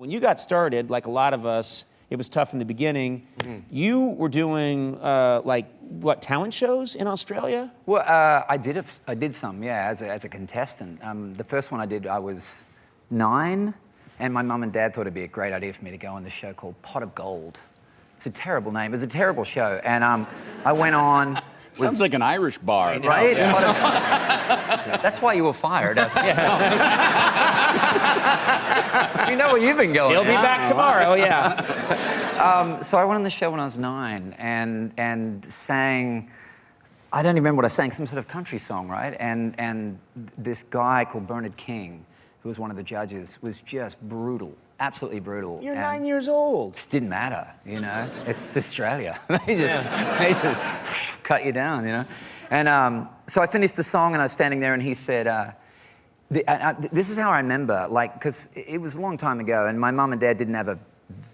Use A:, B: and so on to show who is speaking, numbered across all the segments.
A: When you got started, like a lot of us, it was tough in the beginning. You were doing, like, what, talent shows in Australia?
B: Well, I did some, yeah, as a contestant. The first one I did, I was 9, and my mum and dad thought it'd be a great idea for me to go on this show called Pot of Gold. It's a terrible name. It was a terrible show, and I went on.
C: Sounds like an Irish bar.
B: Right? Yeah. That's why you were fired. You know where you've been going.
A: He'll be back tomorrow, yeah.
B: So I went on the show when I was 9 and sang, I don't even remember what I sang, some sort of country song, right? And this guy called Bernard King, who was one of the judges, was just brutal, absolutely brutal.
A: You're 9 years old.
B: It didn't matter, you know? It's Australia. they just cut you down, you know? And so I finished the song and I was standing there and he said, this is how I remember, like, because it was a long time ago and my mum and dad didn't have a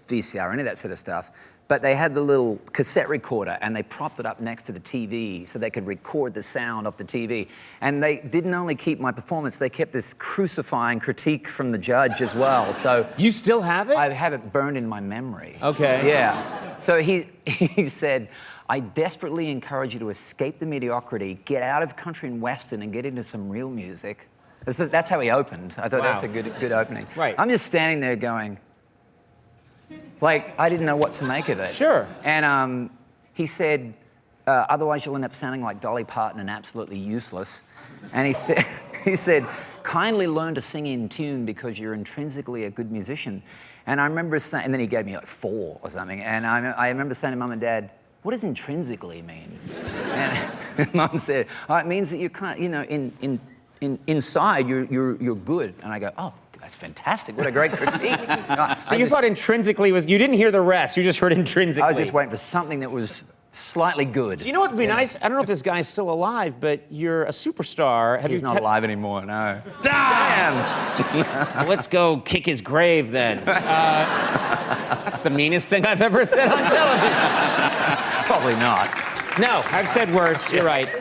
B: VCR or any of that sort of stuff, but they had the little cassette recorder and they propped it up next to the TV so they could record the sound off the TV. And they didn't only keep my performance, they kept this crucifying critique from the judge as well. So
A: you still have it?
B: I have it burned in my memory.
A: Okay.
B: Yeah. So he said, I desperately encourage you to escape the mediocrity, get out of country and western and get into some real music. That's how he opened. I thought that's a good opening.
A: Right.
B: I'm just standing there going, like, I didn't know what to make of it.
A: Sure.
B: And he said, otherwise you'll end up sounding like Dolly Parton and absolutely useless. And he said, kindly learn to sing in tune because you're intrinsically a good musician. And I remember saying, and then he gave me like 4 or something. And I remember saying to Mum and Dad, what does intrinsically mean? And Mum said, oh, it means that you're kind of, you know, inside you're good. And I go, oh, that's fantastic. What a great critique.
A: So you thought intrinsically was, you didn't hear the rest, you just heard intrinsically.
B: I was just waiting for something that was slightly good.
A: You know what would be nice? I don't know if this guy's still alive, but you're a superstar.
B: He's not alive anymore, no.
A: Damn! Let's go kick his grave then. That's the meanest thing I've ever said on television.
B: Probably not.
A: No, I've said worse, you're right.